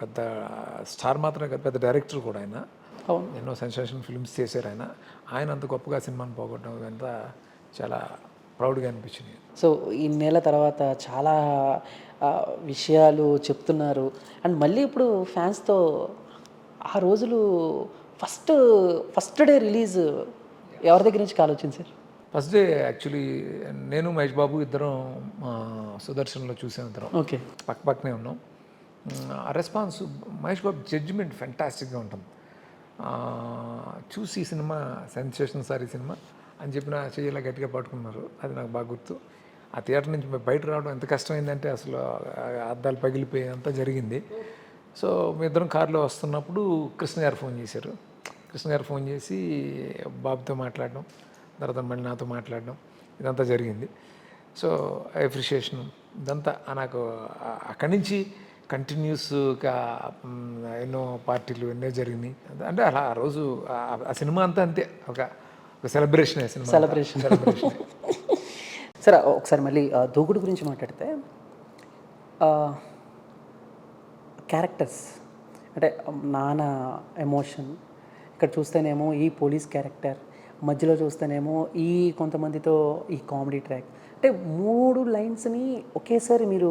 పెద్ద స్టార్ మాత్రమే కాదు, పెద్ద డైరెక్టర్ కూడా ఆయన. అవును. ఎన్నో సెన్సేషన్ ఫిల్మ్స్ చేశారు ఆయన అంత గొప్పగా సినిమాని పోగొట్టడం ఇదంతా చాలా ప్రౌడ్గా అనిపించింది. సో ఈ నెల తర్వాత చాలా విషయాలు చెప్తున్నారు. అండ్ మళ్ళీ ఇప్పుడు ఫ్యాన్స్తో ఆ రోజులు ఫస్ట్ డే రిలీజ్ ఎవరి దగ్గర నుంచి కాల్ వచ్చింది సార్? ఫస్ట్ డే యాక్చువల్లీ నేను మహేష్ బాబు ఇద్దరం సుదర్శన్లో చూసాం, ఇద్దరం ఓకే, పక్కనే ఉన్నాం. ఆ రెస్పాన్స్, మహేష్ బాబు జడ్జిమెంట్ ఫెంటాస్టిక్గా ఉంటుంది. చూసి ఈ సినిమా సెన్సేషన్ సార్ ఈ సినిమా అని చెప్పిన చెయ్యేలా గట్టిగా పట్టుకున్నారు. అది నాకు బాగా గుర్తు. ఆ థియేటర్ నుంచి బయట రావడం ఎంత కష్టమైందంటే అసలు అద్దాలు పగిలిపోయి అంతా జరిగింది. సో మీ ఇద్దరం కారులో వస్తున్నప్పుడు కృష్ణ గారు ఫోన్ చేశారు. కృష్ణ గారు ఫోన్ చేసి బాబుతో మాట్లాడడం, తర్వాత మళ్ళీ నాతో మాట్లాడడం, ఇదంతా జరిగింది. సో అప్రిషియేషన్ ఇదంతా నాకు అక్కడి నుంచి కంటిన్యూస్గా ఎన్నో పార్టీలు ఎన్నో జరిగినాయి. అంటే అలా ఆ రోజు ఆ సినిమా అంతా అంతే, ఒక సెలబ్రేషన్. సెలబ్రేషన్. సరే ఒకసారి మళ్ళీ దూకుడు గురించి మాట్లాడితే, క్యారెక్టర్స్ అంటే నాన్న ఎమోషన్, ఇక్కడ చూస్తేనేమో ఈ పోలీస్ క్యారెక్టర్, మధ్యలో చూస్తేనేమో ఈ కొంతమందితో ఈ కామెడీ ట్రాక్, అంటే 3 లైన్స్ని ఒకేసారి మీరు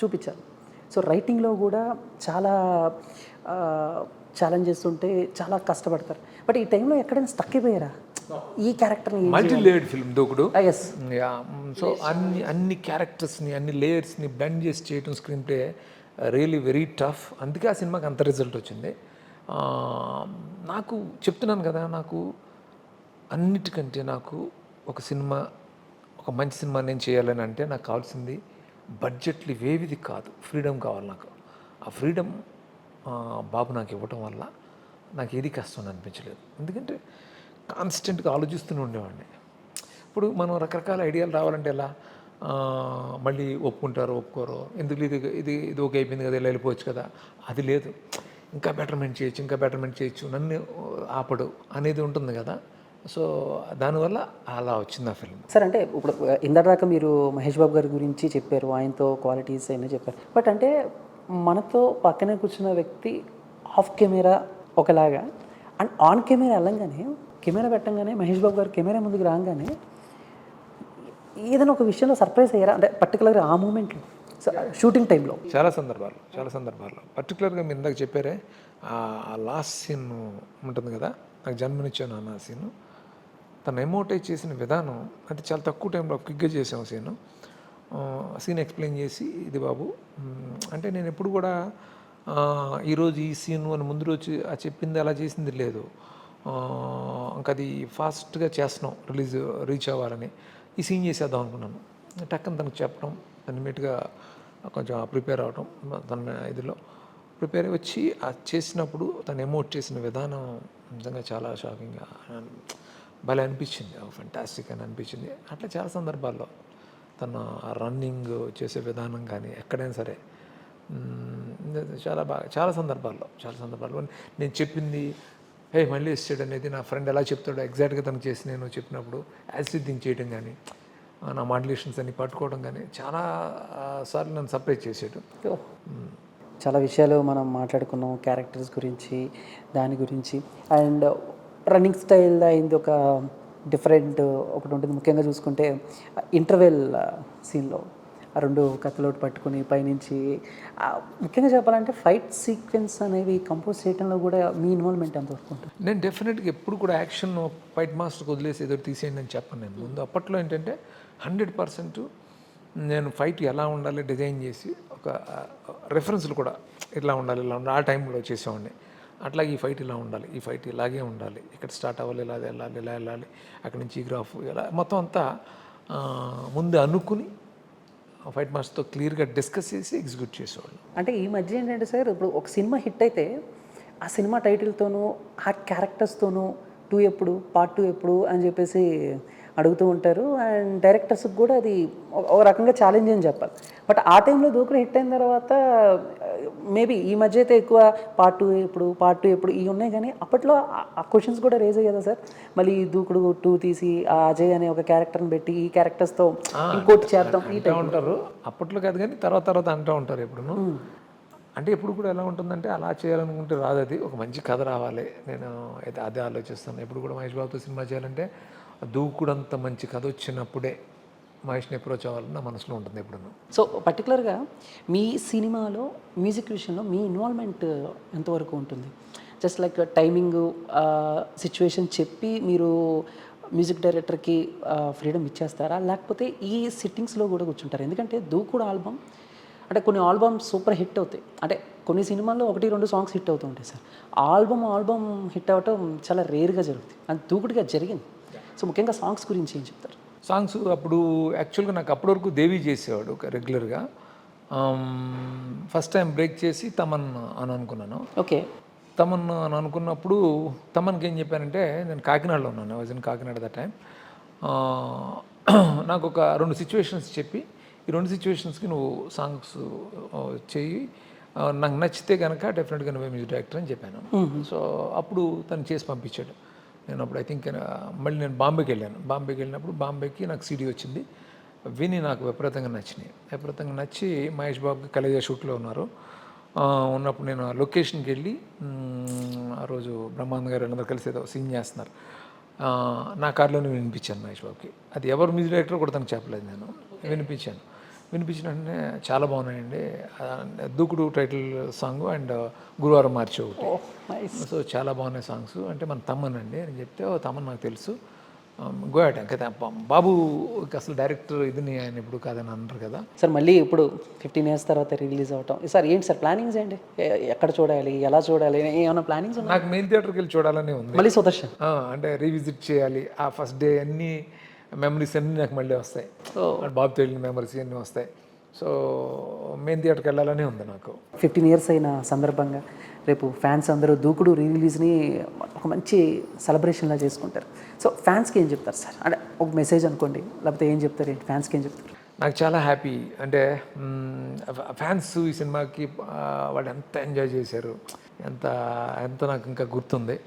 చూపించారు. సో రైటింగ్లో కూడా చాలా ఛాలెంజెస్ ఉంటే చాలా కష్టపడతారు. బట్ ఈ టైంలో ఎక్కడైనా స్టక్ అయిపోయారా ఈ క్యారెక్టర్ని? మల్టీ లేయర్డ్ ఫిల్మ్ దూకుడు. ఎస్. సో అన్ని క్యారెక్టర్స్ని, అన్ని లేయర్స్ని బ్లెండ్ చేసి చేయటం screen play really very tough. అందుకే ఆ సినిమాకి అంత రిజల్ట్ వచ్చింది. నాకు చెప్తున్నాను కదా, నాకు అన్నిటికంటే నాకు ఒక మంచి సినిమా నేను చేయాలని అంటే నాకు కావాల్సింది బడ్జెట్లు ఇవేవిది కాదు, ఫ్రీడమ్ కావాలి నాకు. ఆ ఫ్రీడమ్ బాబు నాకు ఇవ్వటం వల్ల నాకు ఏది కష్టం అనిపించలేదు. ఎందుకంటే కాన్స్టెంట్గా ఆలోచిస్తూనే ఉండేవాడిని. ఇప్పుడు మనం రకరకాల ఐడియాలు రావాలంటే ఎలా, మళ్ళీ ఒప్పుకుంటారో ఒప్పుకోరో, ఎందుకు ఇది ఓకే అయిపోయింది కదా, ఇలా వెళ్ళిపోవచ్చు కదా, అది లేదు. ఇంకా బెటర్మెంట్ చేయొచ్చు, నన్ను ఆపడు అనేది ఉంటుంది కదా. సో దానివల్ల అలా వచ్చింది ఆ ఫిల్మ్. సార్ అంటే ఇప్పుడు ఇందాక మీరు మహేష్ బాబు గారి గురించి చెప్పారు, ఆయనతో క్వాలిటీస్ అయినా చెప్పారు. బట్ అంటే మనతో పక్కనే కూర్చున్న వ్యక్తి ఆఫ్ కెమెరా ఒకలాగా, అండ్ ఆన్ కెమెరా వెళ్ళంగానే, కెమెరా పెట్టంగానే మహేష్ బాబు గారు కెమెరా ముందుకు రాగానే ఏదైనా ఒక విషయంలో సర్ప్రైజ్ అయ్యారా? అంటే పర్టికులర్గా ఆ మూమెంట్లో షూటింగ్ టైంలో చాలా సందర్భాల్లో పర్టికులర్గా మీరు ఇందాక చెప్పారే ఆ లాస్ట్ సీన్ ఉంటుంది కదా, నాకు జన్మనిచ్చాను అన్న సీను, తను ఎమోటైజ్ చేసిన విధానం అంటే చాలా తక్కువ టైంలో క్విక్గా చేసాము సీన్ ఎక్స్ప్లెయిన్ చేసి, ఇది బాబు అంటే నేను ఎప్పుడు కూడా ఈరోజు ఈ సీను అని ముందు రోజు చెప్పింది అలా చేసింది లేదు. ఇంకా అది ఫాస్ట్గా చేస్తున్నాం, రీచ్ అవ్వాలని ఈ సీన్ చేసేద్దాం అనుకున్నాను. టక్కన తనకు చెప్పడం, ఇమీడియట్గా కొంచెం ప్రిపేర్ అవ్వడం, తన ఇదిలో ప్రిపేర్ వచ్చి చేసినప్పుడు తను ఎమోట్ చేసిన విధానం నిజంగా చాలా షాకింగ్గా భలే అనిపించింది, ఫెంటాస్టిక్ అని అనిపించింది. అట్లా చాలా సందర్భాల్లో తన రన్నింగ్ చేసే విధానం కానీ ఎక్కడైనా సరే చాలా సందర్భాల్లో నేను చెప్పింది మళ్ళీ ఇస్తాడు అనేది నా ఫ్రెండ్ ఎలా చెప్తాడో ఎగ్జాక్ట్గా తనకు చేసి నేను చెప్పినప్పుడు యాసిడ్ థింక్ చేయడం కానీ, నా మాడ్యులేషన్స్ అన్ని పట్టుకోవడం కానీ చాలా సార్లు నన్ను సర్ప్రైజ్ చేసాడు. చాలా విషయాలు మనం మాట్లాడుకున్నాం, క్యారెక్టర్స్ గురించి, దాని గురించి. అండ్ రన్నింగ్ స్టైల్ అయింది ఒక డిఫరెంట్ ఒకటి ఉంటుంది. ముఖ్యంగా చూసుకుంటే ఇంటర్వెల్ సీన్లో ఆ 2 కత్తులోటి పట్టుకుని పైనుంచి, ముఖ్యంగా చెప్పాలంటే ఫైట్ సీక్వెన్స్ అనేవి కంపోజ్ చేయడంలో కూడా మీ ఇన్వాల్వ్మెంట్ ఎంతవరకు ఉంటుంది? నేను డెఫినెట్గా ఎప్పుడు కూడా యాక్షన్ ఫైట్ మాస్టర్కి వదిలేసి ఏదో తీసేయండి అని చెప్పను. నేను ముందు అప్పట్లో ఏంటంటే 100% నేను ఫైట్ ఎలా ఉండాలి డిజైన్ చేసి, ఒక రెఫరెన్స్లు కూడా ఇట్లా ఉండాలి ఆ టైంలో చేసేవాడిని. అట్లాగే ఈ ఫైట్ ఇలా ఉండాలి, ఈ ఫైట్ ఇలాగే ఉండాలి, ఇక్కడ స్టార్ట్ అవ్వాలి, ఇలా వెళ్ళాలి, అక్కడి నుంచి ఈ గ్రాఫ్ ఇలా మొత్తం అంతా ముందు అనుకుని ఫైట్ మాస్టర్తో క్లియర్గా డిస్కస్ చేసి ఎగ్జిక్యూట్ చేసేవాళ్ళు. అంటే ఈ మధ్య ఏంటంటే సార్, ఇప్పుడు ఒక సినిమా హిట్ అయితే ఆ సినిమా టైటిల్తోనూ ఆ క్యారెక్టర్స్తోనూ 2 ఎప్పుడు, పార్ట్ 2 ఎప్పుడు అని చెప్పేసి అడుగుతూ ఉంటారు. అండ్ డైరెక్టర్స్కి కూడా అది ఒక రకంగా ఛాలెంజ్ అని చెప్పాలి. బట్ ఆ టైంలో దూకుడు హిట్ అయిన తర్వాత మేబీ ఈ మధ్య అయితే ఎక్కువ పార్ట్ 2 ఎప్పుడు, పార్ట్ 2 ఎప్పుడు ఇవి ఉన్నాయి. కానీ అప్పట్లో ఆ క్వశ్చన్స్ కూడా రేజ్ అయ్యాయి కదా సార్. మళ్ళీ దూకుడు 2 తీసి ఆ అజయ్ అనే ఒక క్యారెక్టర్ని పెట్టి ఈ క్యారెక్టర్స్తో ఇంకోటి చేద్దాం ఈ అంటూ ఉంటారు. అప్పట్లో కాదు కానీ తర్వాత తర్వాత అంటూ ఉంటారు ఎప్పుడును. అంటే ఎప్పుడు కూడా ఎలా ఉంటుందంటే అలా చేయాలనుకుంటే రాదు, అది ఒక మంచి కథ రావాలి. నేను అయితే అదే ఆలోచిస్తాను. ఎప్పుడు కూడా మహేష్ బాబుతో సినిమా చేయాలంటే దూకుడంత మంచి కథ వచ్చినప్పుడే మహేష్ని అప్రోచ్ అవ్వాలని నా మనసులో ఉంటుంది ఎప్పుడును. సో పర్టికులర్గా మీ సినిమాలో మ్యూజిక్ విషయంలో మీ ఇన్వాల్వ్మెంట్ ఎంతవరకు ఉంటుంది? జస్ట్ లైక్ టైమింగ్ సిచ్యువేషన్ చెప్పి మీరు మ్యూజిక్ డైరెక్టర్కి ఫ్రీడమ్ ఇచ్చేస్తారా, లేకపోతే ఈ సిట్టింగ్స్లో కూడా కూర్చుంటారు? ఎందుకంటే దూకుడు ఆల్బమ్ అంటే కొన్ని ఆల్బమ్స్ సూపర్ హిట్ అవుతాయి, అంటే కొన్ని సినిమాల్లో 1-2 సాంగ్స్ హిట్ అవుతూ ఉంటాయి సార్. ఆల్బమ్ హిట్ అవ్వటం చాలా రేర్గా జరుగుతుంది, అది దూకుడుగా జరిగింది. సో ముఖ్యంగా సాంగ్స్ గురించి ఏం చెప్తారు? సాంగ్స్ అప్పుడు యాక్చువల్గా నాకు అప్పటి వరకు దేవి చేసేవాడు రెగ్యులర్గా. ఫస్ట్ టైం బ్రేక్ చేసి తమన్ అని అనుకున్నాను. ఓకే. తమన్ అని అనుకున్నప్పుడు తమన్కి ఏం చెప్పానంటే, నేను కాకినాడలో ఉన్నాను, was in Kakinada that time. నాకు ఒక 2 సిచ్యువేషన్స్ చెప్పి, ఈ 2 సిచ్యువేషన్స్కి నువ్వు సాంగ్స్ చెయ్యి, నాకు నచ్చితే కనుక డెఫినెట్గా నువ్వే మ్యూజిక్ డైరెక్టర్ అని చెప్పాను. సో అప్పుడు తను చేసి పంపించాడు. నేను అప్పుడు ఐ థింక్ మళ్ళీ నేను బాంబేకి వెళ్ళాను. బాంబేకి వెళ్ళినప్పుడు బాంబేకి నాకు సీడీ వచ్చింది. విని నాకు విపరీతంగా నచ్చి మహేష్ బాబుకి కలేజా షూట్లో ఉన్నప్పుడు నేను ఆ లొకేషన్కి వెళ్ళి ఆ రోజు బ్రహ్మానంద గారు అందరూ కలిసి ఏదో సీన్ చేస్తున్నారు. నా కార్లోనే వినిపించాను మహేష్ బాబుకి. అది ఎవరు మ్యూజిక్ డైరెక్టర్ కూడా తనకు చెప్పలేదు. నేను వినిపించిన వెంటనే చాలా బాగున్నాయండి, దూకుడు టైటిల్ సాంగ్ అండ్ గురువారం మార్చి ఒకటి. సో చాలా బాగున్నాయి సాంగ్స్ అంటే మన తమ్మన్ అండి అని చెప్తే, తమ్మన్ నాకు తెలుసు, గోయాట కదా బాబు అసలు డైరెక్టర్ ఇదిని ఆయన ఎప్పుడు కాదని అన్నారు కదా సార్. మళ్ళీ ఇప్పుడు 15 years తర్వాత రిలీజ్ అవటం సార్, ఏంటి సార్ ప్లానింగ్స్ ఏంటి? ఎక్కడ చూడాలి, ఎలా చూడాలి, ఏమైనా ప్లానింగ్స్? నాకు మెయిన్ థియేటర్కి వెళ్ళి చూడాలని ఉంది మళ్ళీ సుదర్శన్. అంటే రీవిజిట్ చేయాలి. ఆ ఫస్ట్ డే అన్ని మెమరీస్ అన్నీ నాకు మళ్ళీ వస్తాయి, బాబుతో వెళ్ళిన మెమరీస్ అన్నీ వస్తాయి. సో మెయిన్ థియేటర్కి వెళ్ళాలని ఉంది నాకు. 15 years అయిన సందర్భంగా రేపు ఫ్యాన్స్ అందరూ దూకుడు రిలీజ్ని ఒక మంచి సెలబ్రేషన్లా చేసుకుంటారు. సో ఫ్యాన్స్కి ఏం చెప్తారు సార్? అంటే ఒక మెసేజ్ అనుకోండి, లేకపోతే ఏం చెప్తారు, ఏంటి ఫ్యాన్స్కి ఏం చెప్తారు? నాకు చాలా హ్యాపీ, అంటే ఫ్యాన్స్ ఈ సినిమాకి వాళ్ళు ఎంత ఎంజాయ్ చేశారు, ఎంత నాకు ఇంకా గుర్తుంది.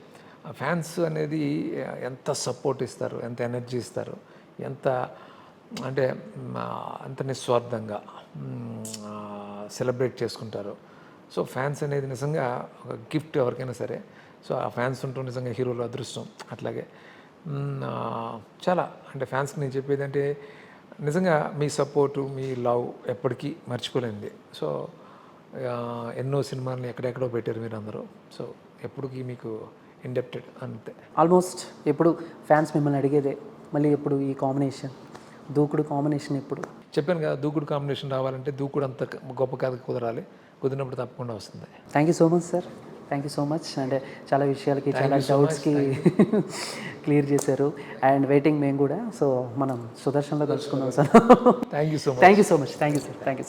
ఫ్యాన్స్ అనేది ఎంత సపోర్ట్ ఇస్తారు, ఎంత ఎనర్జీ ఇస్తారు, ఎంత నిస్వార్థంగా సెలబ్రేట్ చేసుకుంటారు. సో ఫ్యాన్స్ అనేది నిజంగా ఒక గిఫ్ట్ ఎవరికైనా సరే. సో ఆ ఫ్యాన్స్ ఉంటూ నిజంగా హీరోలు అదృష్టం. అట్లాగే చాలా అంటే ఫ్యాన్స్కి నేను చెప్పేది అంటే నిజంగా మీ సపోర్టు, మీ లవ్ ఎప్పటికీ మర్చిపోలేంది. సో ఎన్నో సినిమాలని ఎక్కడెక్కడో పెట్టారు మీరు అందరూ. సో ఎప్పటికీ మీకు ఇండెప్టెడ్ అంతే. ఆల్మోస్ట్ ఎప్పుడు ఫ్యాన్స్ మిమ్మల్ని అడిగేదే మళ్ళీ ఎప్పుడు ఈ కాంబినేషన్ దూకుడు కాంబినేషన్ ఎప్పుడు? చెప్పాను కదా, దూకుడు కాంబినేషన్ రావాలంటే దూకుడు అంత గొప్ప కథ కుదరాలి, కుదిరినప్పుడు తప్పకుండా వస్తుంది. Thank you so much sir, thank you so much. అంటే చాలా విషయాలకి చాలా డౌట్స్కి క్లియర్ చేశారు. అండ్ వెయిటింగ్ మేము కూడా. సో మనం సుదర్శన్లో కలుసుకుందాం sir. Thank you so much. Thank you so much. Thank you sir. Thank you.